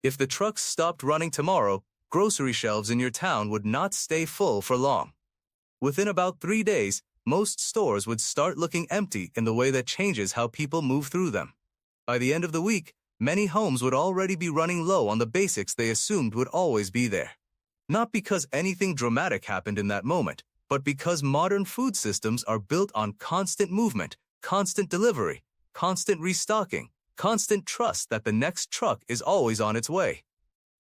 If the trucks stopped running tomorrow, grocery shelves in your town would not stay full for long. Within about 3 days, most stores would start looking empty in the way that changes how people move through them. By the end of the week, many homes would already be running low on the basics they assumed would always be there. Not because anything dramatic happened in that moment, but because modern food systems are built on constant movement, constant delivery, constant restocking, constant trust that the next truck is always on its way.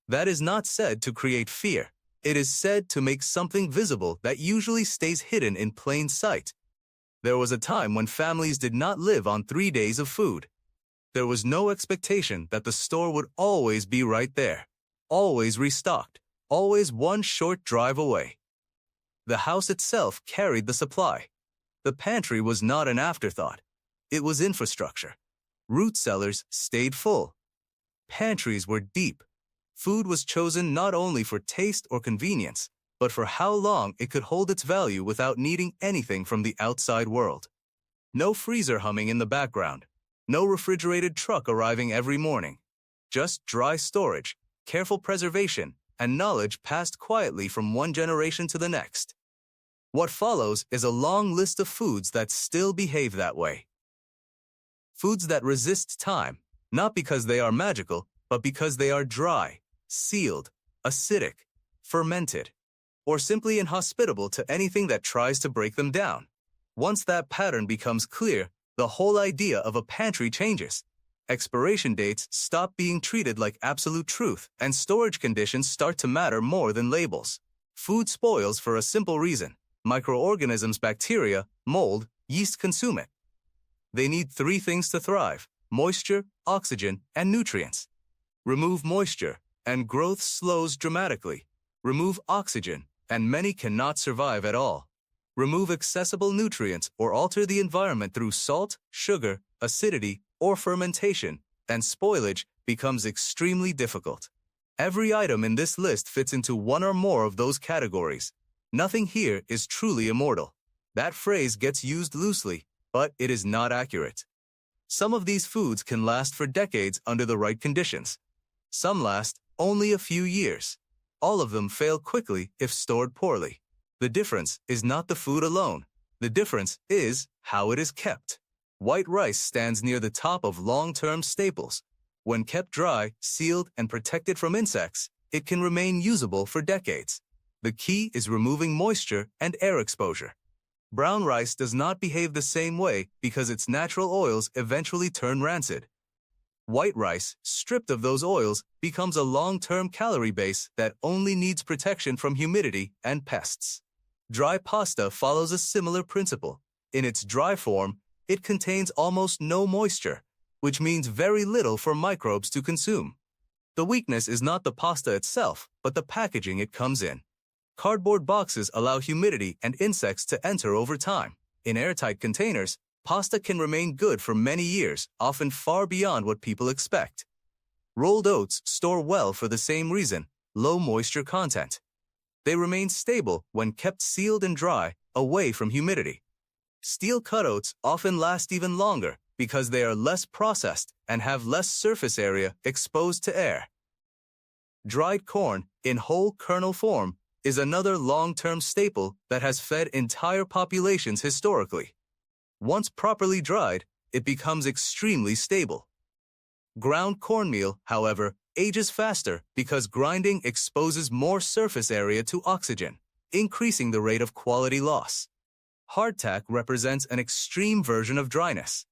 That is not said to create fear. It is said to make something visible that usually stays hidden in plain sight. There was a time when families did not live on 3 days of food. There was no expectation that the store would always be right there, always restocked, always one short drive away. The house itself carried the supply. The pantry was not an afterthought. It was infrastructure. Root cellars stayed full. Pantries were deep. Food was chosen not only for taste or convenience, but for how long it could hold its value without needing anything from the outside world. No freezer humming in the background. No refrigerated truck arriving every morning. Just dry storage, careful preservation, and knowledge passed quietly from one generation to the next. What follows is a long list of foods that still behave that way. Foods that resist time, not because they are magical, but because they are dry, sealed, acidic, fermented, or simply inhospitable to anything that tries to break them down. Once that pattern becomes clear, the whole idea of a pantry changes. Expiration dates stop being treated like absolute truth, and storage conditions start to matter more than labels. Food spoils for a simple reason. Microorganisms, bacteria, mold, yeast consume it. They need 3 things to thrive: moisture, oxygen, and nutrients. Remove moisture, and growth slows dramatically. Remove oxygen, and many cannot survive at all. Remove accessible nutrients or alter the environment through salt, sugar, acidity, or fermentation, and spoilage becomes extremely difficult. Every item in this list fits into one or more of those categories. Nothing here is truly immortal. That phrase gets used loosely, but it is not accurate. Some of these foods can last for decades under the right conditions. Some last only a few years. All of them fail quickly if stored poorly. The difference is not the food alone. The difference is how it is kept. White rice stands near the top of long-term staples. When kept dry, sealed, and protected from insects, it can remain usable for decades. The key is removing moisture and air exposure. Brown rice does not behave the same way because its natural oils eventually turn rancid. White rice, stripped of those oils, becomes a long-term calorie base that only needs protection from humidity and pests. Dry pasta follows a similar principle. In its dry form, it contains almost no moisture, which means very little for microbes to consume. The weakness is not the pasta itself, but the packaging it comes in. Cardboard boxes allow humidity and insects to enter over time. In airtight containers, pasta can remain good for many years, often far beyond what people expect. Rolled oats store well for the same reason: low moisture content. They remain stable when kept sealed and dry, away from humidity. Steel-cut oats often last even longer because they are less processed and have less surface area exposed to air. Dried corn, in whole kernel form, is another long-term staple that has fed entire populations historically. Once properly dried, it becomes extremely stable. Ground cornmeal, however, ages faster because grinding exposes more surface area to oxygen, increasing the rate of quality loss. Hardtack represents an extreme version of dryness.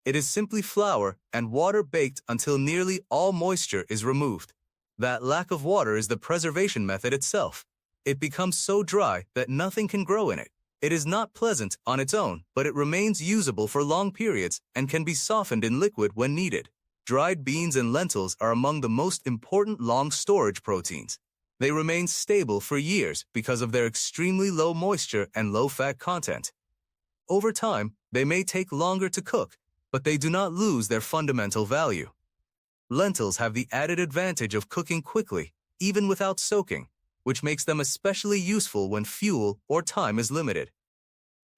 It is simply flour and water baked until nearly all moisture is removed. That lack of water is the preservation method itself. It becomes so dry that nothing can grow in it. It is not pleasant on its own, but it remains usable for long periods and can be softened in liquid when needed. Dried beans and lentils are among the most important long storage proteins. They remain stable for years because of their extremely low moisture and low fat content. Over time, they may take longer to cook, but they do not lose their fundamental value. Lentils have the added advantage of cooking quickly, even without soaking, which makes them especially useful when fuel or time is limited.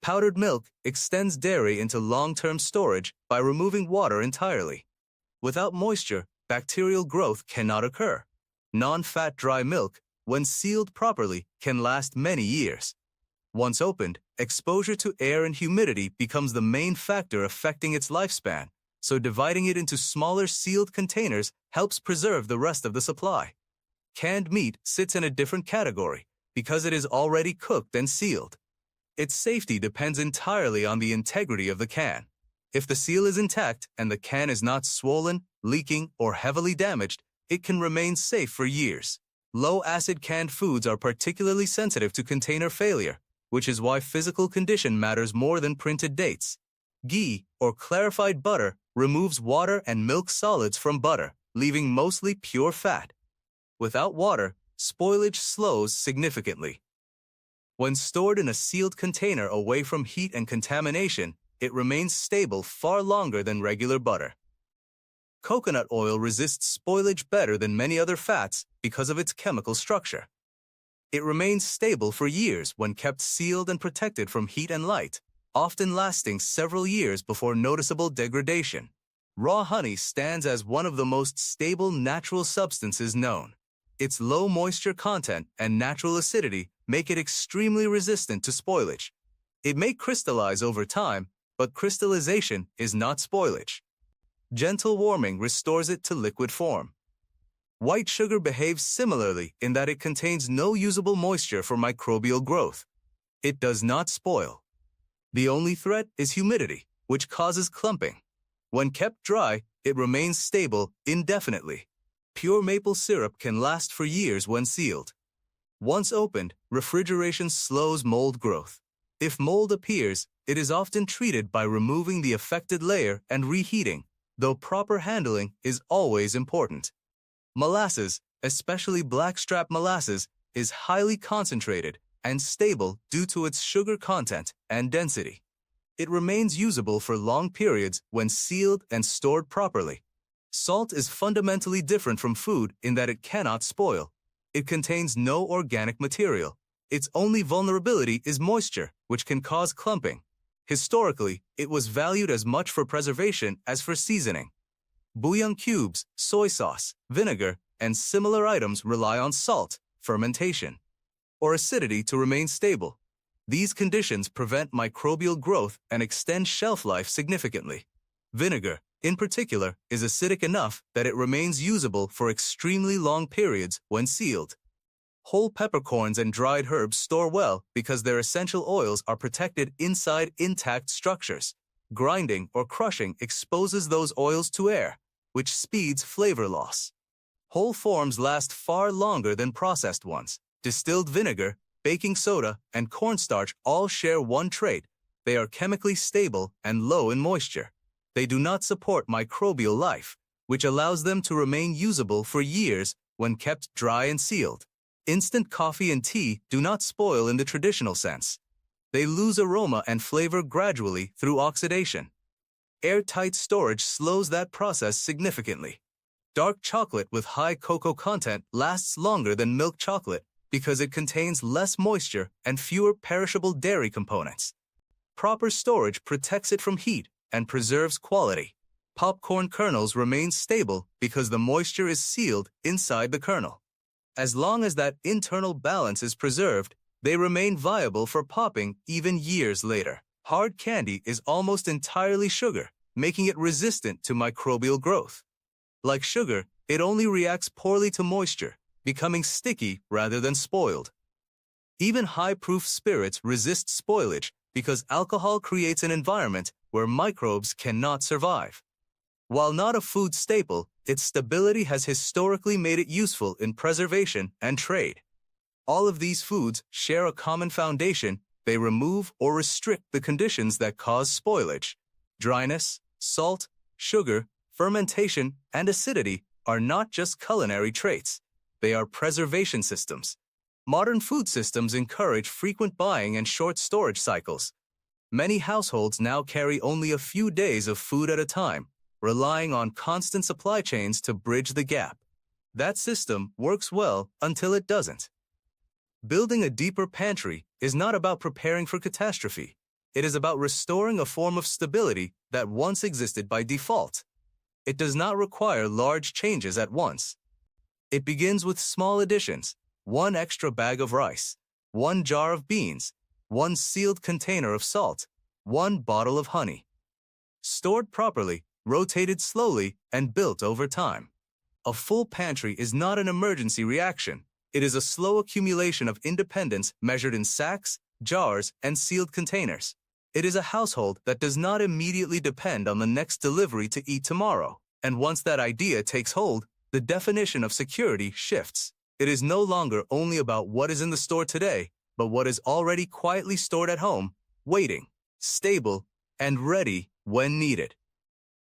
Powdered milk extends dairy into long-term storage by removing water entirely. Without moisture, bacterial growth cannot occur. Non-fat dry milk, when sealed properly, can last many years. Once opened, exposure to air and humidity becomes the main factor affecting its lifespan, so dividing it into smaller sealed containers helps preserve the rest of the supply. Canned meat sits in a different category because it is already cooked and sealed. Its safety depends entirely on the integrity of the can. If the seal is intact and the can is not swollen, leaking, or heavily damaged, it can remain safe for years. Low-acid canned foods are particularly sensitive to container failure, which is why physical condition matters more than printed dates. Ghee, or clarified butter, removes water and milk solids from butter, leaving mostly pure fat. Without water, spoilage slows significantly. When stored in a sealed container away from heat and contamination, it remains stable far longer than regular butter. Coconut oil resists spoilage better than many other fats because of its chemical structure. It remains stable for years when kept sealed and protected from heat and light, often lasting several years before noticeable degradation. Raw honey stands as one of the most stable natural substances known. Its low moisture content and natural acidity make it extremely resistant to spoilage. It may crystallize over time, but crystallization is not spoilage. Gentle warming restores it to liquid form. White sugar behaves similarly in that it contains no usable moisture for microbial growth. It does not spoil. The only threat is humidity, which causes clumping. When kept dry, it remains stable indefinitely. Pure maple syrup can last for years when sealed. Once opened, refrigeration slows mold growth. If mold appears, it is often treated by removing the affected layer and reheating, though proper handling is always important. Molasses, especially blackstrap molasses, is highly concentrated and stable due to its sugar content and density. It remains usable for long periods when sealed and stored properly. Salt is fundamentally different from food in that it cannot spoil. It contains no organic material. Its only vulnerability is moisture, which can cause clumping. Historically, it was valued as much for preservation as for seasoning. Bouillon cubes, soy sauce, vinegar, and similar items rely on salt, fermentation, or acidity to remain stable. These conditions prevent microbial growth and extend shelf life significantly. Vinegar, in particular, is acidic enough that it remains usable for extremely long periods when sealed. Whole peppercorns and dried herbs store well because their essential oils are protected inside intact structures. Grinding or crushing exposes those oils to air, which speeds flavor loss. Whole forms last far longer than processed ones. Distilled vinegar, baking soda, and cornstarch all share one trait: they are chemically stable and low in moisture. They do not support microbial life, which allows them to remain usable for years when kept dry and sealed. Instant coffee and tea do not spoil in the traditional sense. They lose aroma and flavor gradually through oxidation. Airtight storage slows that process significantly. Dark chocolate with high cocoa content lasts longer than milk chocolate because it contains less moisture and fewer perishable dairy components. Proper storage protects it from heat and preserves quality. Popcorn kernels remain stable because the moisture is sealed inside the kernel. As long as that internal balance is preserved, they remain viable for popping even years later. Hard candy is almost entirely sugar, making it resistant to microbial growth. Like sugar, it only reacts poorly to moisture, becoming sticky rather than spoiled. Even high-proof spirits resist spoilage because alcohol creates an environment where microbes cannot survive. While not a food staple, its stability has historically made it useful in preservation and trade. All of these foods share a common foundation: they remove or restrict the conditions that cause spoilage. Dryness, salt, sugar, fermentation, and acidity are not just culinary traits. They are preservation systems. Modern food systems encourage frequent buying and short storage cycles. Many households now carry only a few days of food at a time, relying on constant supply chains to bridge the gap. That system works well until it doesn't. Building a deeper pantry is not about preparing for catastrophe. It is about restoring a form of stability that once existed by default. It does not require large changes at once. It begins with small additions: one extra bag of rice, one jar of beans, one sealed container of salt, one bottle of honey. Stored properly, rotated slowly, and built over time. A full pantry is not an emergency reaction. It is a slow accumulation of independence measured in sacks, jars, and sealed containers. It is a household that does not immediately depend on the next delivery to eat tomorrow. And once that idea takes hold, the definition of security shifts. It is no longer only about what is in the store today, but what is already quietly stored at home, waiting, stable, and ready when needed.